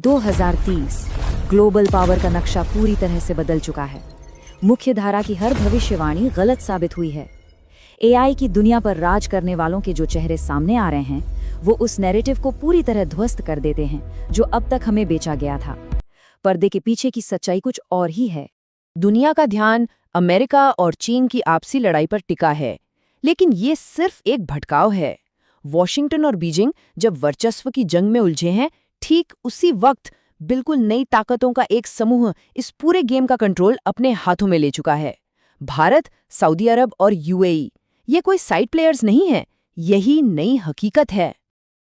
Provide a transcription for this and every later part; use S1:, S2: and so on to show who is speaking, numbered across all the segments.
S1: 2030 global power का नक्शा पूरी तरह से बदल चुका है। मुख्य धारा की हर भविष्यवाणी गलत साबित हुई है। एआई की दुनिया पर राज करने वालों के जो चेहरे सामने आ रहे हैं, वो उस नैरेटिव को पूरी तरह ध्वस्त कर देते हैं जो अब तक हमें बेचा गया था। पर्दे के पीछे की सच्चाई कुछ और ही है।
S2: दुनिया का ध्यान अमेरिका और चीन की आपसी लड़ाई पर टिका है, लेकिन ये सिर्फ एक भटकाव है। वॉशिंगटन और बीजिंग जब वर्चस्व की जंग में उलझे हैं, ठीक उसी वक्त बिल्कुल नई ताकतों का एक समूह इस पूरे गेम का कंट्रोल अपने हाथों में ले चुका है। भारत, सऊदी अरब और यूएई, ये कोई साइड प्लेयर्स नहीं है, यही नई हकीकत है।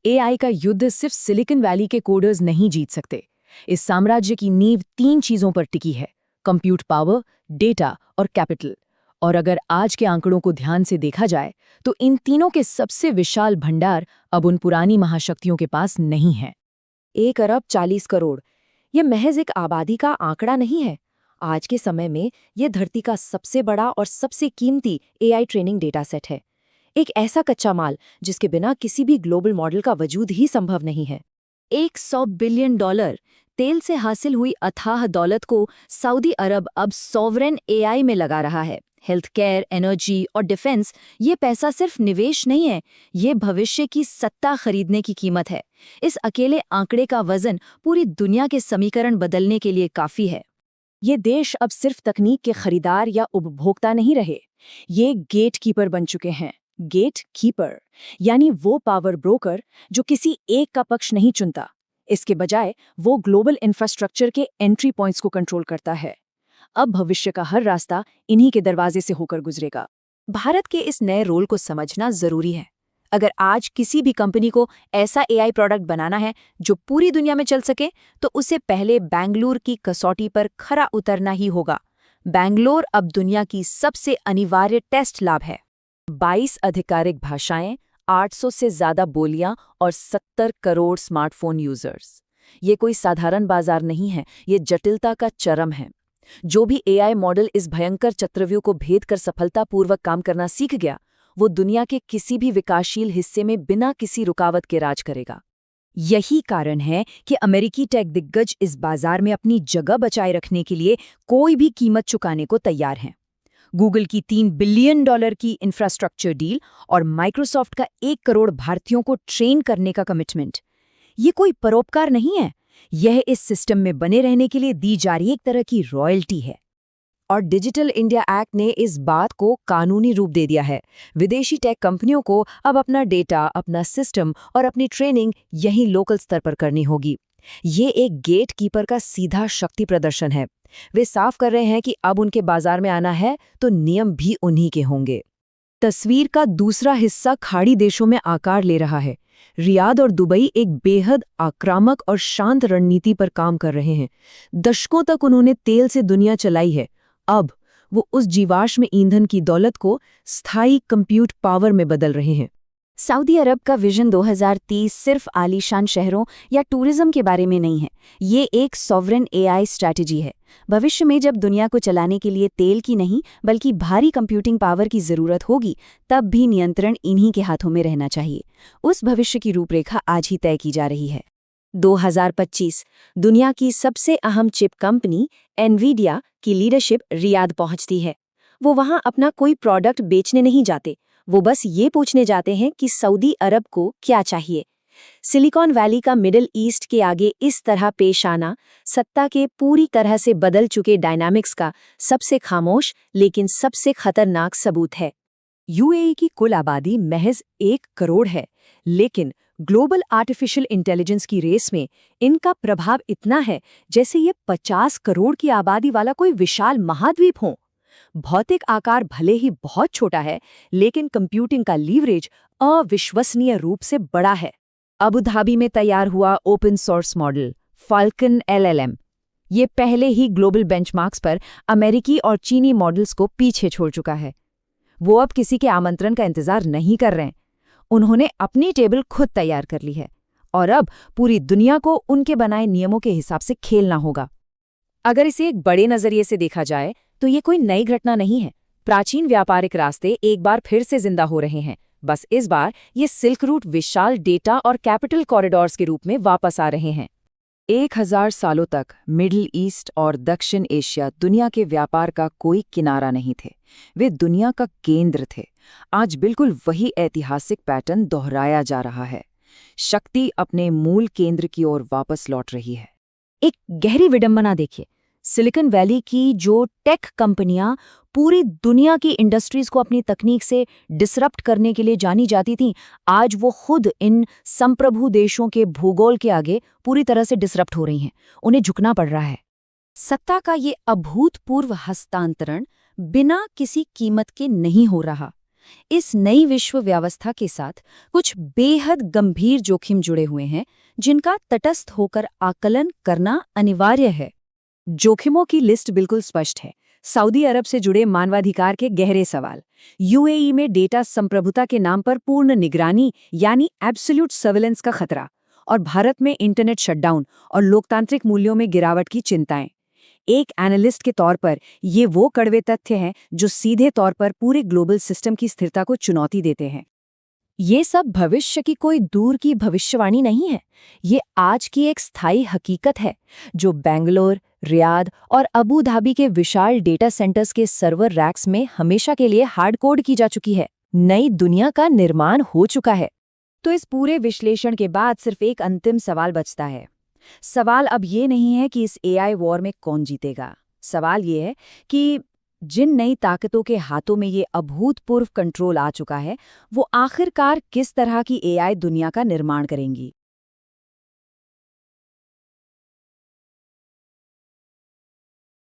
S1: एआई का युद्ध सिर्फ सिलिकॉन वैली के कोडर्स नहीं जीत सकते। इस साम्राज्य की नींव 3 चीजों पर टिकी है: कंप्यूट पावर, डेटा और कैपिटल। और अगर आज के आंकड़ों को ध्यान से देखा जाए तो इन तीनों के सबसे विशाल भंडार अब उन पुरानी महाशक्तियों के पास नहीं है। 1 अरब 40 करोड़, यह महज एक आबादी का आंकड़ा नहीं है। आज के समय में यह धरती का सबसे बड़ा और सबसे कीमती एआई ट्रेनिंग डेटा सेट है। एक ऐसा कच्चा माल जिसके बिना किसी भी ग्लोबल मॉडल का वजूद ही संभव नहीं है। $100 बिलियन तेल से हासिल हुई अथाह दौलत को सऊदी अरब अब सॉवरेन एआई में लगा रहा है। हेल्थ केयर, एनर्जी और डिफेंस, ये पैसा सिर्फ निवेश नहीं है, ये भविष्य की सत्ता खरीदने की कीमत है। इस अकेले आंकड़े का वजन पूरी दुनिया के समीकरण बदलने के लिए काफी है। ये देश अब सिर्फ तकनीक के खरीदार या उपभोक्ता नहीं रहे, ये गेट कीपर बन चुके हैं। गेट कीपर यानी वो पावर ब्रोकर जो किसी एक का पक्ष नहीं चुनता, इसके बजाय वो ग्लोबल इंफ्रास्ट्रक्चर के एंट्री पॉइंट्स को कंट्रोल करता है। अब भविष्य का हर रास्ता इन्हीं के दरवाजे से होकर गुजरेगा। भारत के इस नए रोल को समझना जरूरी है। अगर आज किसी भी कंपनी को ऐसा एआई प्रोडक्ट बनाना है जो पूरी दुनिया में चल सके, तो उसे पहले बेंगलुरु की कसौटी पर खरा उतरना ही होगा। बेंगलुरु अब दुनिया की सबसे अनिवार्य टेस्ट लैब है। 22 आधिकारिक भाषाएं, 800 से ज्यादा बोलियां और 70 करोड़ स्मार्टफोन यूजर्स। ये कोई साधारण बाजार नहीं है, ये जटिलता का चरम है। जो भी एआई मॉडल इस भयंकर चक्रव्यूह को भेद कर सफलतापूर्वक काम करना सीख गया, वो दुनिया के किसी भी विकासशील हिस्से में बिना किसी रुकावट के राज करेगा। यही कारण है कि अमेरिकी टेक दिग्गज इस बाजार में अपनी जगह बचाए रखने के लिए कोई भी कीमत चुकाने को तैयार हैं। गूगल की $3 बिलियन की इंफ्रास्ट्रक्चर डील और माइक्रोसॉफ्ट का 1 करोड़ भारतीयों को ट्रेन करने का कमिटमेंट, ये कोई परोपकार नहीं है, यह इस सिस्टम में बने रहने के लिए दी जा रही एक तरह की रॉयल्टी है। और डिजिटल इंडिया एक्ट ने इस बात को कानूनी रूप दे दिया है। विदेशी टेक कंपनियों को अब अपना डेटा, अपना सिस्टम और अपनी ट्रेनिंग यहीं लोकल स्तर पर करनी होगी। ये एक गेट कीपर का सीधा शक्ति प्रदर्शन है। वे साफ कर रहे हैं कि अब उनके बाजार में आना है तो नियम भी उन्हीं के होंगे। तस्वीर का दूसरा हिस्सा खाड़ी देशों में आकार ले रहा है। रियाद और दुबई एक बेहद आक्रामक और शांत रणनीति पर काम कर रहे हैं। दशकों तक उन्होंने तेल से दुनिया चलाई है, अब वो उस जीवाश्म ईंधन की दौलत को स्थायी कंप्यूट पावर में बदल रहे हैं। सऊदी अरब का विजन 2030 सिर्फ आलीशान शहरों या टूरिज्म के बारे में नहीं है, ये एक सॉवरेन एआई स्ट्रैटेजी है। भविष्य में जब दुनिया को चलाने के लिए तेल की नहीं बल्कि भारी कंप्यूटिंग पावर की जरूरत होगी, तब भी नियंत्रण इन्हीं के हाथों में रहना चाहिए। उस भविष्य की रूपरेखा आज ही तय की जा रही है। 2025 दुनिया की सबसे अहम चिप कंपनी एनवीडिया की लीडरशिप रियाद पहुंचती है। वो वहां अपना कोई प्रोडक्ट बेचने नहीं जाते, वो बस ये पूछने जाते हैं कि सऊदी अरब को क्या चाहिए। सिलिकॉन वैली का मिडिल ईस्ट के आगे इस तरह पेश आना सत्ता के पूरी तरह से बदल चुके डायनामिक्स का सबसे खामोश लेकिन सबसे खतरनाक सबूत है। यूएई की कुल आबादी महज 1 करोड़ है, लेकिन ग्लोबल आर्टिफिशियल इंटेलिजेंस की रेस में इनका प्रभाव इतना है जैसे ये 50 करोड़ की आबादी वाला कोई विशाल महाद्वीप हो। भौतिक आकार भले ही बहुत छोटा है, लेकिन कंप्यूटिंग का लीवरेज अविश्वसनीय रूप से बड़ा है। अबू धाबी में तैयार हुआ open source model falcon LLM, ये पहले ही ग्लोबल बेंचमार्क्स पर अमेरिकी और चीनी मॉडल्स को पीछे छोड़ चुका है। वो अब किसी के आमंत्रण का इंतजार नहीं कर रहे हैं, उन्होंने अपनी टेबल खुद तैयार कर ली है और अब पूरी दुनिया को उनके बनाए नियमों के हिसाब से खेलना होगा। अगर इसे एक बड़े नजरिए से देखा जाए तो ये कोई नई घटना नहीं है। प्राचीन व्यापारिक रास्ते एक बार फिर से जिंदा हो रहे हैं, बस इस बार ये सिल्क रूट विशाल डेटा और कैपिटल कॉरिडोर्स के रूप में वापस आ रहे हैं।
S2: 1000 सालों तक मिडिल ईस्ट और दक्षिण एशिया दुनिया के व्यापार का कोई किनारा नहीं थे। वे दुनिया का केंद्र थे। आज बिल्कुल वही ऐतिहासिक पैटर्न दोहराया जा रहा है। शक्ति अपने मूल केंद्र की ओर वापस लौट रही है।
S1: एक गहरी विडंबना देखिए, सिलिकॉन वैली की जो टेक कंपनियां पूरी दुनिया की इंडस्ट्रीज को अपनी तकनीक से डिसरप्ट करने के लिए जानी जाती थीं, आज वो खुद इन संप्रभु देशों के भूगोल के आगे पूरी तरह से डिसरप्ट हो रही हैं। उन्हें झुकना पड़ रहा है। सत्ता का ये अभूतपूर्व हस्तांतरण बिना किसी कीमत के नहीं हो रहा। इस नई विश्व व्यवस्था के साथ कुछ बेहद गंभीर जोखिम जुड़े हुए हैं, जिनका तटस्थ होकर आकलन करना अनिवार्य है। जोखिमों की लिस्ट बिल्कुल स्पष्ट है। सऊदी अरब से जुड़े मानवाधिकार के गहरे सवाल, यूएई में डेटा संप्रभुता के नाम पर पूर्ण निगरानी यानी एब्सोल्यूट सर्विलेंस का खतरा, और भारत में इंटरनेट शटडाउन और लोकतांत्रिक मूल्यों में गिरावट की चिंताएं। एक एनालिस्ट के तौर पर ये वो कड़वे तथ्य हैं जो सीधे तौर पर पूरे ग्लोबल सिस्टम की स्थिरता को चुनौती देते हैं। ये सब भविष्य की कोई दूर की भविष्यवाणी नहीं है। ये आज की एक स्थायी हकीकत है जो बेंगलोर, रियाद और अबू धाबी के विशाल डेटा सेंटर्स के सर्वर रैक्स में हमेशा के लिए हार्ड कोड की जा चुकी है। नई दुनिया का निर्माण हो चुका है। तो इस पूरे विश्लेषण के बाद सिर्फ एक अंतिम सवाल बचता है। सवाल अब ये नहीं है कि इस एआई वॉर में कौन जीतेगा। सवाल ये है कि जिन नई ताकतों के हाथों में ये अभूतपूर्व कंट्रोल आ चुका है, वो आखिरकार किस तरह की एआई दुनिया का निर्माण करेंगी।